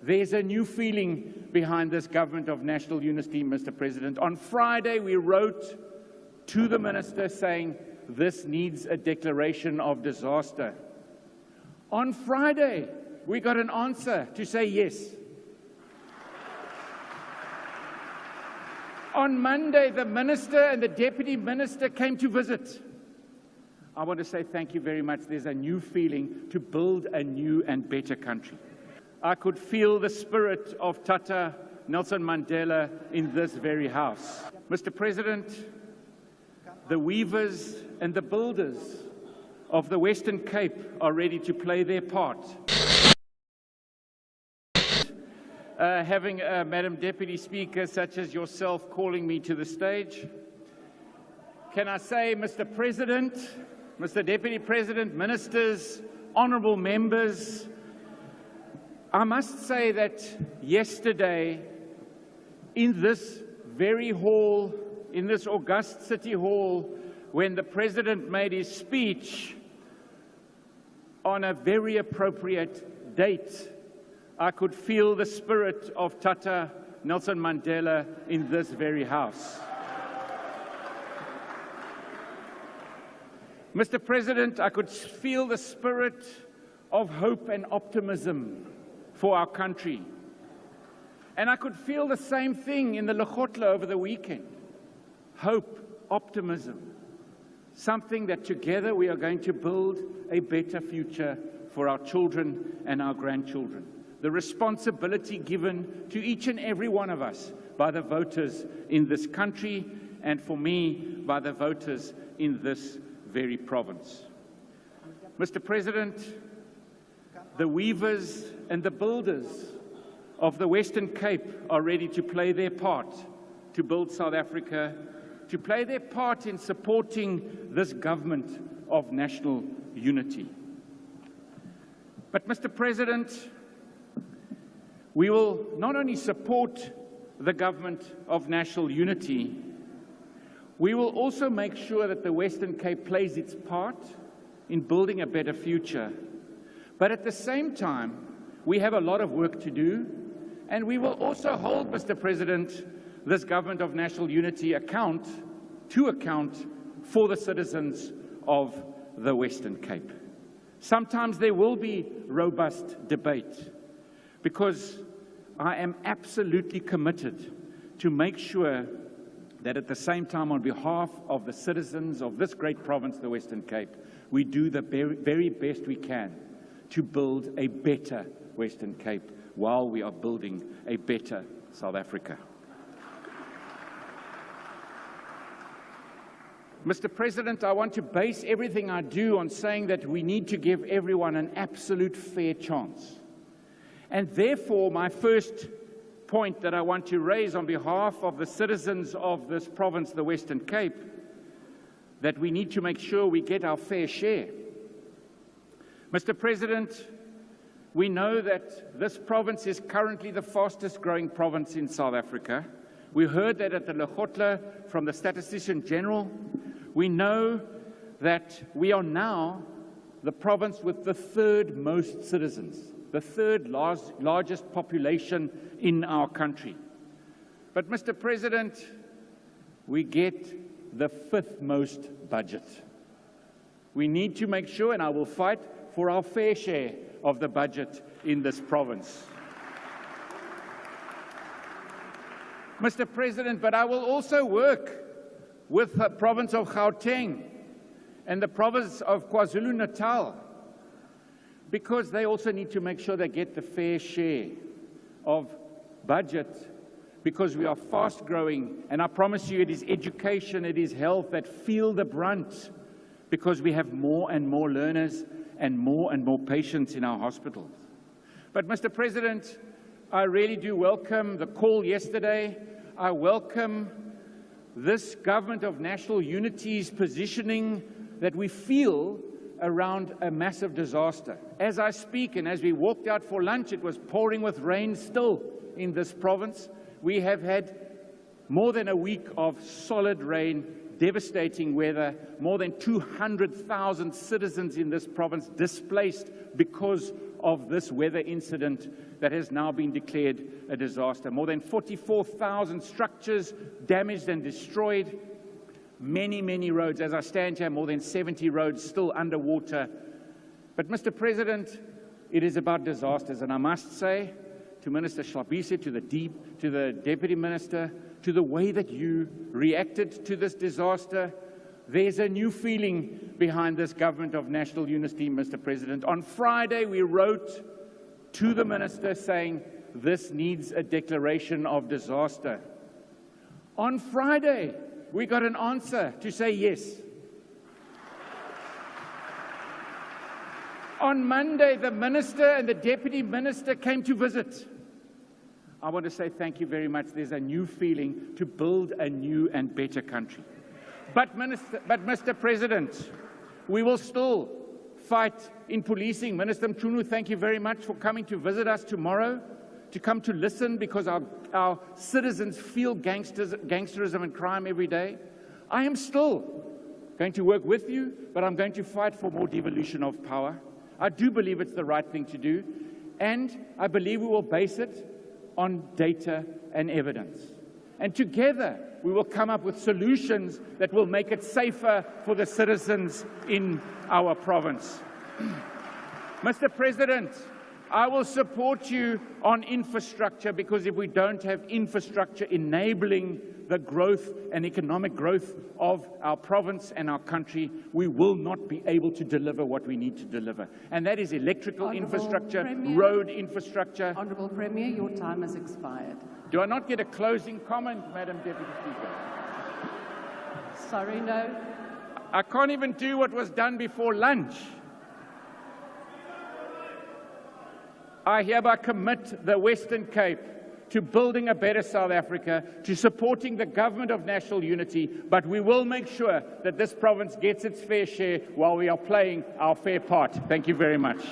There's a new feeling behind this government of national unity, Mr. President. On Friday, we wrote to the minister saying this needs a declaration of disaster. On Friday, we got an answer to say yes. On Monday, the minister and the deputy minister came to visit. I want to say thank you very much. There's a new feeling to build a new and better country. I could feel the spirit of Tata Nelson Mandela in this very house. Mr. President, the weavers and the builders of the Western Cape are ready to play their part. Having Madam Deputy Speaker such as yourself calling me to the stage, can I say, Mr. President, Mr. Deputy President, ministers, honourable members, I must say that yesterday in this very hall, in this august City Hall, when the President made his speech on a very appropriate date, I could feel the spirit of Tata Nelson Mandela in this very house. Mr. President, I could feel the spirit of hope and optimism for our country. And I could feel the same thing in the Lekgotla over the weekend. Hope, optimism, something that together we are going to build a better future for our children and our grandchildren. The responsibility given to each and every one of us by the voters in this country, and for me, by the voters in this very province. Mr. President, the weavers and the builders of the Western Cape are ready to play their part to build South Africa, to play their part in supporting this government of national unity. But, Mr. President, we will not only support the government of national unity, we will also make sure that the Western Cape plays its part in building a better future. But at the same time, we have a lot of work to do, and we will also hold, Mr. President, this government of national unity to account for the citizens of the Western Cape. Sometimes there will be robust debate, because I am absolutely committed to make sure that at the same time, on behalf of the citizens of this great province, the Western Cape, we do the very best we can to build a better Western Cape while we are building a better South Africa. Mr. President, I want to base everything I do on saying that we need to give everyone an absolute fair chance. And therefore, my first point that I want to raise on behalf of the citizens of this province, the Western Cape, that we need to make sure we get our fair share. Mr. President, we know that this province is currently the fastest growing province in South Africa. We heard that at the Lekgotla from the Statistician General. We know that we are now the province with the third most citizens, the third largest population in our country. But, Mr. President, we get the fifth most budget. We need to make sure, and I will fight for our fair share of the budget in this province. Mr. President, but I will also work with the province of Gauteng and the province of KwaZulu-Natal, because they also need to make sure they get the fair share of budget, because we are fast growing, and I promise you it is education, it is health that feel the brunt, because we have more and more learners and more patients in our hospitals. But, Mr. President, I really do welcome the call yesterday. I welcome this government of national unity's positioning that we feel around a massive disaster. As I speak, and as we walked out for lunch, it was pouring with rain still in this province. We have had more than a week of solid rain, devastating weather, more than 200,000 citizens in this province displaced because of this weather incident that has now been declared a disaster. More than 44,000 structures damaged and destroyed. Many, many roads. As I stand here, more than 70 roads still underwater. But, Mr. President, it is about disasters. And I must say to Minister Schlabise, to the Deputy Minister, to the way that you reacted to this disaster, there's a new feeling behind this government of national unity, Mr. President. On Friday, we wrote to the Minister saying this needs a declaration of disaster. On Friday, we got an answer to say yes. On Monday, the Minister and the Deputy Minister came to visit. I want to say thank you very much. There's a new feeling to build a new and better country. But Mr. President, we will still fight in policing. Minister Mchunu, thank you very much for coming to visit us tomorrow, to come to listen, because our citizens feel gangsterism and crime every day. I am still going to work with you, but I'm going to fight for more devolution of power. I do believe it's the right thing to do, and I believe we will base it on data and evidence. And together, we will come up with solutions that will make it safer for the citizens in our province. Mr. President, I will support you on infrastructure, because if we don't have infrastructure enabling the growth and economic growth of our province and our country, we will not be able to deliver what we need to deliver. And that is electrical infrastructure, road infrastructure. Honourable Premier, your time has expired. Do I not get a closing comment, Madam Deputy Speaker? Sorry, no. I can't even do what was done before lunch. I hereby commit the Western Cape to building a better South Africa, to supporting the government of national unity, but we will make sure that this province gets its fair share while we are playing our fair part. Thank you very much.